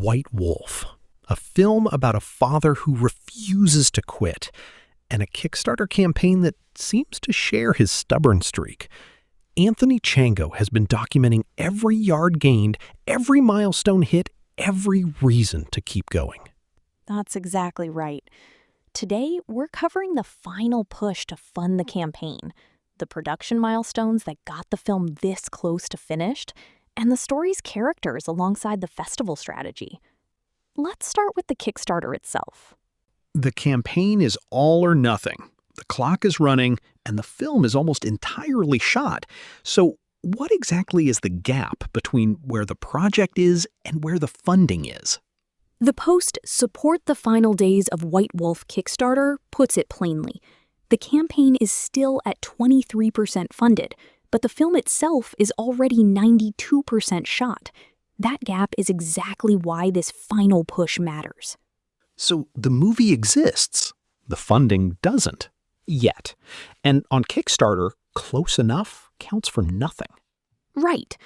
White Wolf, a film about a father who refuses to quit, and a Kickstarter campaign that seems to share his stubborn streak. Anthony Chango has been documenting every yard gained, every milestone hit, every reason to keep going. That's exactly right. Today, we're covering the final push to fund the campaign, the production milestones that got the film this close to finished, and the story's characters alongside the festival strategy. Let's start with the Kickstarter itself. The campaign is all or nothing. The clock is running, and the film is almost entirely shot. So what exactly is the gap between where the project is and where the funding is? The post Support the Final Days of White Wolf Kickstarter puts it plainly. The campaign is still at 23% funded, but the film itself is already 92% shot. That gap is exactly why this final push matters. So the movie exists. The funding doesn't. Yet. And on Kickstarter, close enough counts for nothing. Right.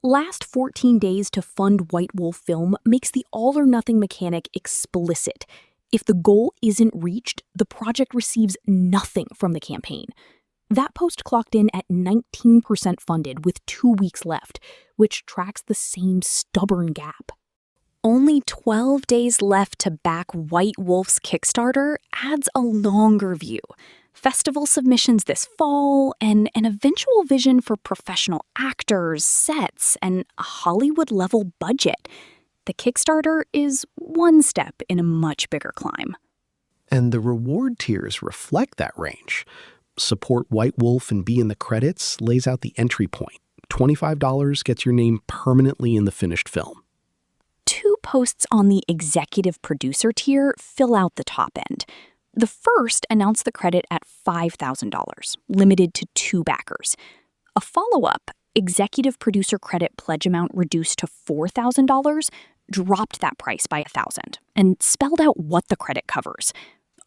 Last 14 days to fund White Wolf film makes the all-or-nothing mechanic explicit. If the goal isn't reached, the project receives nothing from the campaign. That post clocked in at 19% funded with 2 weeks left, which tracks the same stubborn gap. Only 12 days left to back White Wolf's Kickstarter adds a longer view. Festival submissions this fall, and an eventual vision for professional actors, sets, and a Hollywood-level budget. The Kickstarter is one step in a much bigger climb. And the reward tiers reflect that range. Support White Wolf and be in the credits lays out the entry point. $25 gets your name permanently in the finished film. 2 posts on the executive producer tier fill out the top end. The first announced the credit at $5,000, limited to 2 backers. A follow-up, executive producer credit pledge amount reduced to $4,000, dropped that price by $1,000 and spelled out what the credit covers.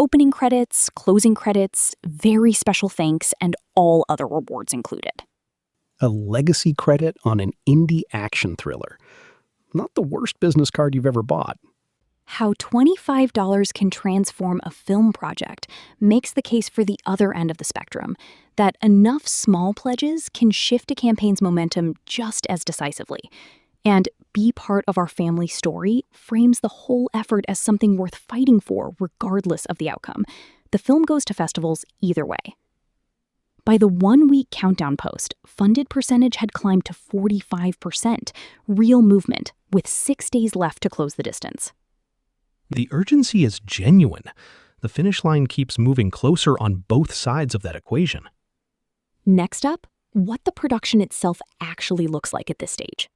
Opening credits, closing credits, very special thanks, and all other rewards included. A legacy credit on an indie action thriller. Not the worst business card you've ever bought. How $25 can transform a film project makes the case for the other end of the spectrum, that enough small pledges can shift a campaign's momentum just as decisively. And be part of our family story frames the whole effort as something worth fighting for regardless of the outcome. The film goes to festivals either way. By the 1-week countdown post, funded percentage had climbed to 45%, real movement, with 6 days left to close the distance. The urgency is genuine. The finish line keeps moving closer on both sides of that equation. Next up, what the production itself actually looks like at this stage.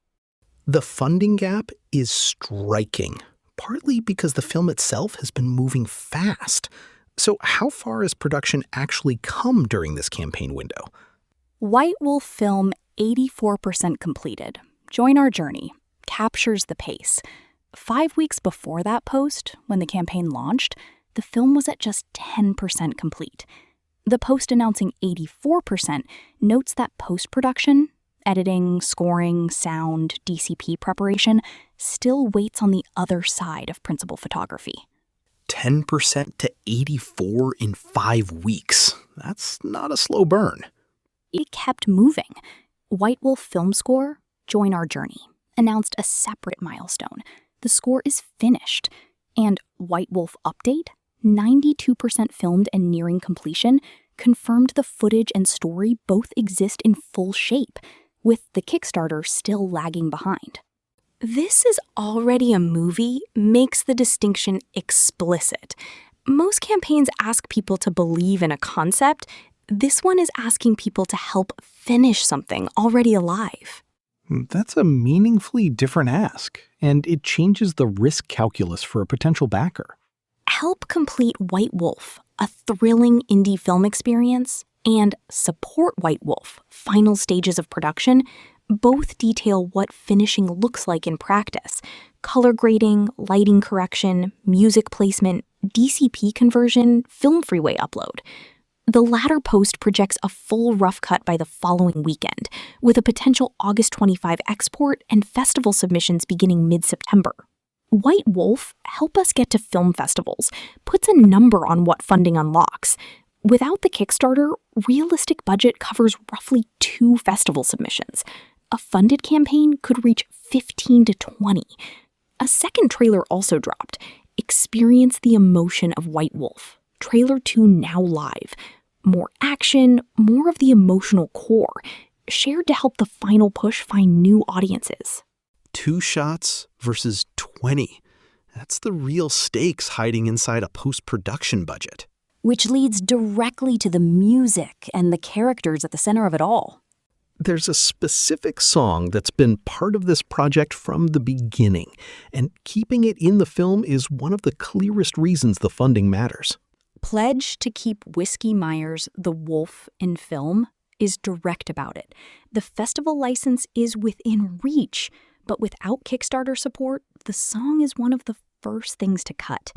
The funding gap is striking, partly because the film itself has been moving fast. So how far has production actually come during this campaign window? White Wolf film 84% completed. Join our journey. Captures the pace. 5 weeks before that post, when the campaign launched, the film was at just 10% complete. The post announcing 84% notes that post-production, editing, scoring, sound, DCP preparation, still waits on the other side of principal photography. 10% to 84 in 5 weeks. That's not a slow burn. It kept moving. White Wolf Film Score, Join Our Journey, announced a separate milestone. The score is finished. And White Wolf Update, 92% filmed and nearing completion, confirmed the footage and story both exist in full shape, with the Kickstarter still lagging behind. This is already a movie makes the distinction explicit. Most campaigns ask people to believe in a concept. This one is asking people to help finish something already alive. That's a meaningfully different ask, and it changes the risk calculus for a potential backer. Help complete White Wolf, a thrilling indie film experience, and Support White Wolf, final stages of production, both detail what finishing looks like in practice. Color grading, lighting correction, music placement, DCP conversion, film freeway upload. The latter post projects a full rough cut by the following weekend, with a potential August 25 export and festival submissions beginning mid-September. White Wolf help us get to film festivals, puts a number on what funding unlocks. Without the Kickstarter, realistic budget covers roughly 2 festival submissions. A funded campaign could reach 15 to 20. A second trailer also dropped. Experience the emotion of White Wolf. Trailer 2 now live. More action, more of the emotional core, shared to help the final push find new audiences. 2 shots versus 20. That's the real stakes hiding inside a post-production budget. Which leads directly to the music and the characters at the center of it all. There's a specific song that's been part of this project from the beginning, and keeping it in the film is one of the clearest reasons the funding matters. Pledge to keep Whiskey Myers the wolf in film is direct about it. The festival license is within reach, but without Kickstarter support, the song is one of the first things to cut.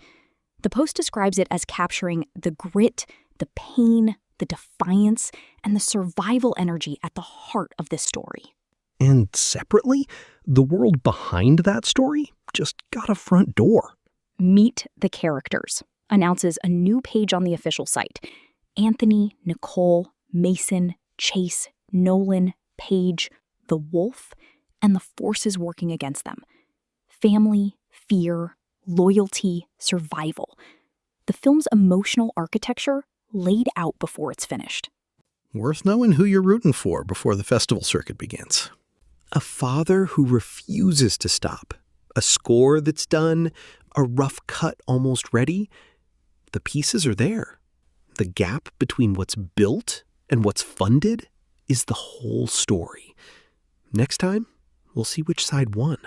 The post describes it as capturing the grit, the pain, the defiance, and the survival energy at the heart of this story. And separately, the world behind that story just got a front door. Meet the Characters announces a new page on the official site. Anthony, Nicole, Mason, Chase, Nolan, Paige, the wolf, and the forces working against them. Family, fear, loyalty, survival. The film's emotional architecture laid out before it's finished. Worth knowing who you're rooting for before the festival circuit begins. A father who refuses to stop. A score that's done. A rough cut almost ready. The pieces are there. The gap between what's built and what's funded is the whole story. Next time, we'll see which side won.